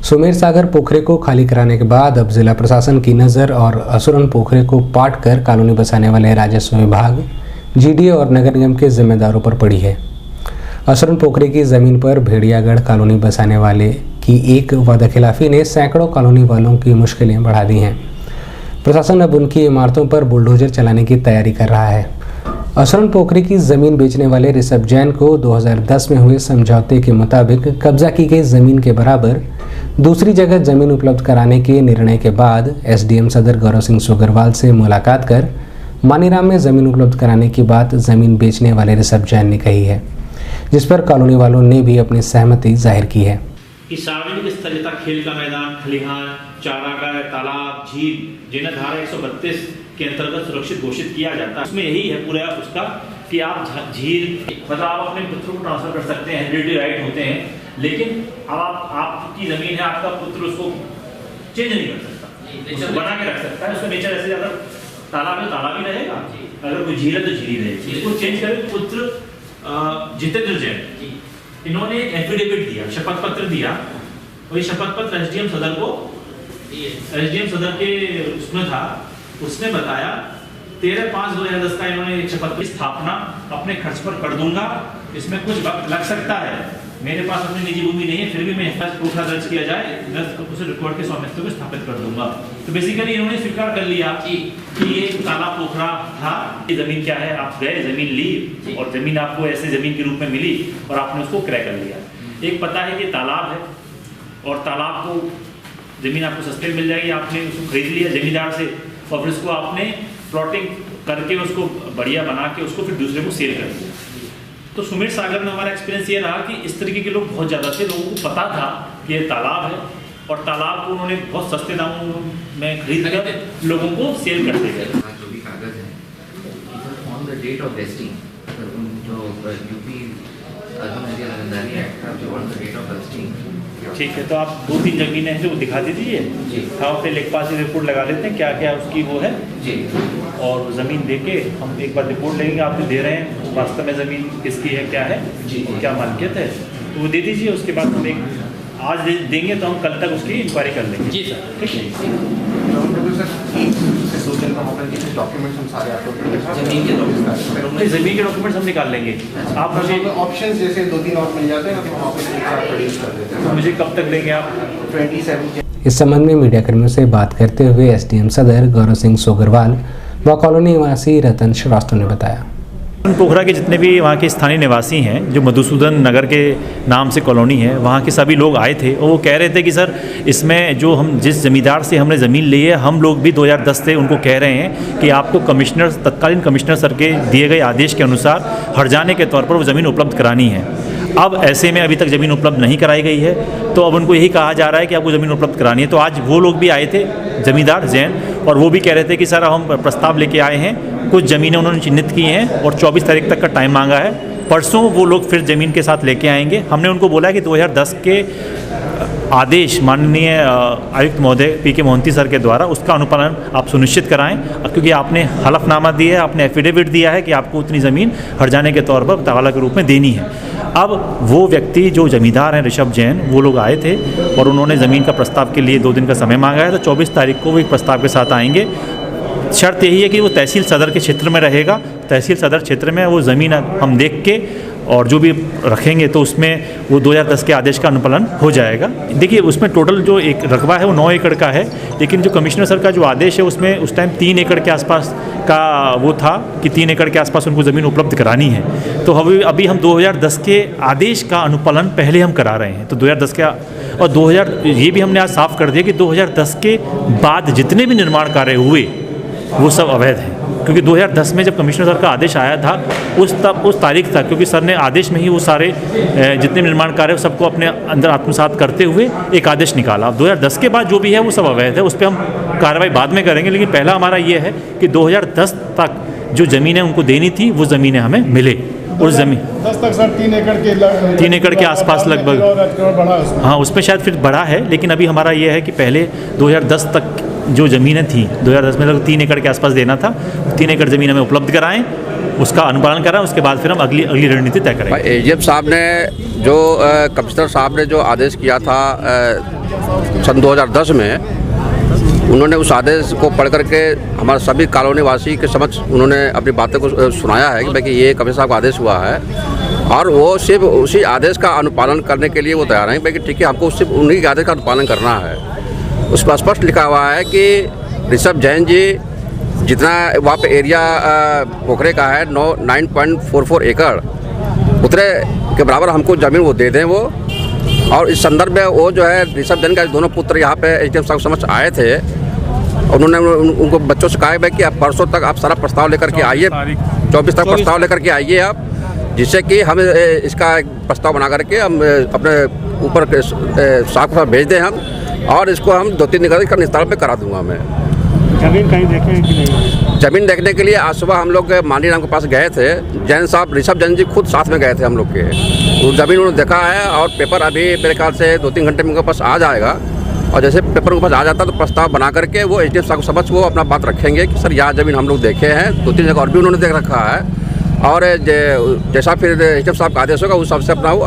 सुमेर सागर पोखरे को खाली कराने के बाद अब जिला प्रशासन की नज़र और असुरन पोखरे को पाट कर कॉलोनी बसाने वाले राजस्व विभाग, जीडीए और नगर निगम के जिम्मेदारों पर पड़ी है। असुरन पोखरे की जमीन पर भेड़ियागढ़ कॉलोनी बसाने वाले की एक वादाखिलाफी ने सैकड़ों कॉलोनी वालों की मुश्किलें बढ़ा दी हैं। प्रशासन अब उनकी इमारतों पर बुलडोजर चलाने की तैयारी कर रहा है। असुरन पोखरे की जमीन बेचने वाले ऋषभ जैन को 2010 में हुए समझौते के मुताबिक कब्जा की गई जमीन के बराबर दूसरी जगह जमीन उपलब्ध कराने के निर्णय के बाद एसडीएम सदर गौरव सिंह सोगरवाल से मुलाकात कर मानीराम में जमीन उपलब्ध कराने की बात जमीन बेचने वाले ऋषभ जैन ने कही है, जिस पर कॉलोनी वालों ने भी अपनी सहमति जाहिर की है। इस सार्वजनिक स्थल तथा खेल का मैदान, खलिहान, चारागाह, तालाब, झील जिन्हें धारा 132 के अंतर्गत सुरक्षित घोषित किया जाता है। उसमें यही है पूरा उसका कि आप झील मतलब आप अपने पुत्र को ट्रांसफर कर सकते हैं, हेरिडिटी राइट होते हैं, लेकिन अब आपकी जमीन है, आपका पुत्र उसको चेंज नहीं कर सकता, उसको बना के रख सकता है। उसका नेचर ऐसे अगर तालाब है तालाब ही रहेगा, अगर कोई झील है तो झील ही रहेगी। इसको चेंज करें। पुत्र जितेंद्र जैन इन्होंने एफिडेविट दिया, शपथ पत्र दिया, और ये शपथ पत्र एसडीएम सदर को, एसडीएम सदर के उसमें था, उसने बताया 13/5/2010 का इन्होंने शपथ की स्थापना अपने खर्च पर कर दूंगा, इसमें कुछ वक्त लग सकता है, मेरे पास अपनी निजी भूमि नहीं है, फिर भी मैं प्रूफ दर्ज किया जाए, उसे रिकॉर्ड के स्वामित्व को स्थापित कर दूंगा। तो बेसिकली इन्होंने स्वीकार कर लिया कि ये काला पोखरा था, ये जमीन क्या है, आप गए जमीन ली और जमीन आपको ऐसे जमीन के रूप में मिली और आपने उसको क्रय कर लिया। एक पता है कि तालाब है और तालाब को जमीन आपको सस्ते मिल जाएगी, आपने उसको खरीद लिया जमींदार से और फिर उसको आपने प्लॉटिंग करके उसको बढ़िया बना के उसको फिर दूसरे को सेल कर दिया। तो सुमेर सागर में हमारा एक्सपीरियंस ये रहा कि इस तरीके के लोग बहुत ज़्यादा थे, लोगों को पता था कि ये तालाब है और तालाब को उन्होंने बहुत सस्ते दामों में खरीद कर लोगों को सेल करते गए। जो भी कागज है on the date of vesting, जो यूपी अर्बन एरिया रंगदारी एक्ट का जो on the date of vesting, ठीक है। तो आप 2-3 जमीनें हैं जो दिखा दीजिए, हम अपने लेखपाल से रिपोर्ट लगा लेते हैं क्या क्या उसकी वो है जी, और ज़मीन देके हम एक बार रिपोर्ट लेंगे, आप जो दे रहे हैं वास्तव में ज़मीन किसकी है, क्या है जी, क्या मालिकियत है, तो वो दे दीजिए। उसके बाद हम एक आज देंगे तो हम कल तक उसकी इंक्वायरी कर लेंगे जी सर, ठीक है। ज़मीन के डॉक्यूमेंट्स हम निकाल लेंगे। आप मुझे ऑप्शन जैसे 2-3 और मिल जाते हैं, प्रोड्यूस कर देते हैं। मुझे कब तक देंगे आप? 27। इस संबंध में मीडिया कर्मियों से बात करते हुए एसडीएम सदर गौरव सिंह सोगरवाल व कॉलोनी निवासी रतन श्रीवास्तव ने बताया। पोखरा के जितने भी वहाँ के स्थानीय निवासी हैं, जो मधुसूदन नगर के नाम से कॉलोनी है, वहाँ के सभी लोग आए थे और वो कह रहे थे कि सर इसमें जो हम जिस ज़मींदार से हमने ज़मीन ली है, हम लोग भी 2010 से उनको कह रहे हैं कि आपको कमिश्नर, तत्कालीन कमिश्नर सर के दिए गए आदेश के अनुसार हर्जाने के तौर पर वो ज़मीन उपलब्ध करानी है। अब ऐसे में अभी तक ज़मीन उपलब्ध नहीं कराई गई है, तो अब उनको यही कहा जा रहा है कि आपको ज़मीन उपलब्ध करानी है। तो आज वो लोग भी आए थे, ज़मींदार जैन, और वो भी कह रहे थे कि सर हम प्रस्ताव लेके आए हैं, कुछ ज़मीनें उन्होंने चिन्हित की हैं और 24 तारीख तक का टाइम मांगा है। परसों वो लोग फिर ज़मीन के साथ लेके आएंगे। हमने उनको बोला कि 2010 के आदेश माननीय आयुक्त महोदय पीके मोहंती सर के द्वारा उसका अनुपालन आप सुनिश्चित कराएं, क्योंकि आपने हलफनामा दिया है, आपने एफिडेविट दिया है कि आपको उतनी ज़मीन हर्जाने के तौर पर तबादला के रूप में देनी है। अब वो व्यक्ति जो ज़मींदार हैं ऋषभ जैन, वो लोग आए थे और उन्होंने ज़मीन का प्रस्ताव के लिए 2 दिन का समय मांगा है। तो 24 तारीख को वो एक प्रस्ताव के साथ आएंगे। शर्त यही है कि वो तहसील सदर के क्षेत्र में रहेगा। तहसील सदर क्षेत्र में वो ज़मीन हम देख के और जो भी रखेंगे तो उसमें वो 2010 के आदेश का अनुपालन हो जाएगा। देखिए उसमें टोटल जो एक रकबा है वो 9 एकड़ का है, लेकिन जो कमिश्नर सर का जो आदेश है उसमें उस टाइम 3 एकड़ के आसपास का वो था कि 3 एकड़ के आसपास उनको ज़मीन उपलब्ध करानी है। तो अभी हम 2010 के आदेश का अनुपालन पहले हम करा रहे हैं। तो 2010 के और 2000 ये भी हमने आज साफ कर दिया कि 2010 के बाद जितने भी निर्माण कार्य हुए वो सब अवैध हैं, क्योंकि 2010 में जब कमिश्नर सर का आदेश आया था उस तारीख तक, क्योंकि सर ने आदेश में ही वो सारे जितने निर्माण कार्य सबको अपने अंदर आत्मसात करते हुए एक आदेश निकाला। 2010 के बाद जो भी है वो सब अवैध है, उस पर हम कार्रवाई बाद में करेंगे, लेकिन पहला हमारा ये है कि 2010 तक जो ज़मीनें उनको देनी थी वो ज़मीनें हमें मिले। उस ज़मीन 10 तक सर 3 एकड़ के आसपास लगभग। बढ़ा है उसमें। हाँ, उसमें शायद फिर बढ़ा है, लेकिन अभी हमारा ये है कि पहले 2010 तक जो ज़मीनें थी, 2010 में लगभग 3 एकड़ के आसपास देना था। 3 एकड़ ज़मीन हमें उपलब्ध कराएं, उसका अनुपालन कराएं, उसके बाद फिर हम अगली रणनीति तय करेंगे। एजीएम साहब ने जो कमिश्नर साहब ने जो आदेश किया था सन 2010 में, उन्होंने उस आदेश को पढ़ करके हमारे सभी कॉलोनी वासी के समक्ष उन्होंने अपनी बातों को सुनाया है कि भाई ये कमिश्नर साहब का आदेश हुआ है और वो सिर्फ उसी आदेश का अनुपालन करने के लिए वो तैयार हैं। भाई ठीक है, हमको सिर्फ उन्हीं के आदेश का अनुपालन करना है। उस पर स्पष्ट लिखा हुआ है कि ऋषभ जैन जी जितना वहाँ पे एरिया पोखरे का है 9.44 एकड़, उतने के बराबर हमको ज़मीन वो दे दें वो। और इस संदर्भ में वो जो है ऋषभ जैन का दोनों पुत्र यहाँ पे एजीएम साहब समझ आए थे। उन्होंने उनको बच्चों से कहा है कि आप परसों तक आप सारा प्रस्ताव लेकर के आइए, 24 तक प्रस्ताव लेकर के आइए आप, जिससे कि हम इसका एक प्रस्ताव बना करके हम अपने ऊपर साहब को भेज दें हम, और इसको हम 2-3 दिन का निस्तारण पे करा दूंगा मैं। जमीन कहीं देखे कि नहीं? जमीन देखने के लिए आज सुबह हम लोग माननीय राम के पास गए थे। जैन साहब, ऋषभ जैन जी खुद साथ में गए थे हम लोग के। वो जमीन उन्होंने देखा है और पेपर अभी मेरे ख्याल से 2-3 घंटे में उनके पास आ जाएगा। और जैसे पेपर उनके पास आ जाता तो प्रस्ताव बना करके वो एजीएम साहब को समझ वो अपना बात रखेंगे कि सर यह ज़मीन हम लोग देखे हैं, 2-3 जगह और भी उन्होंने देख रखा है, और जैसा फिर एजीएम साहब का आदेश होगा उस हिसाब से अपना वो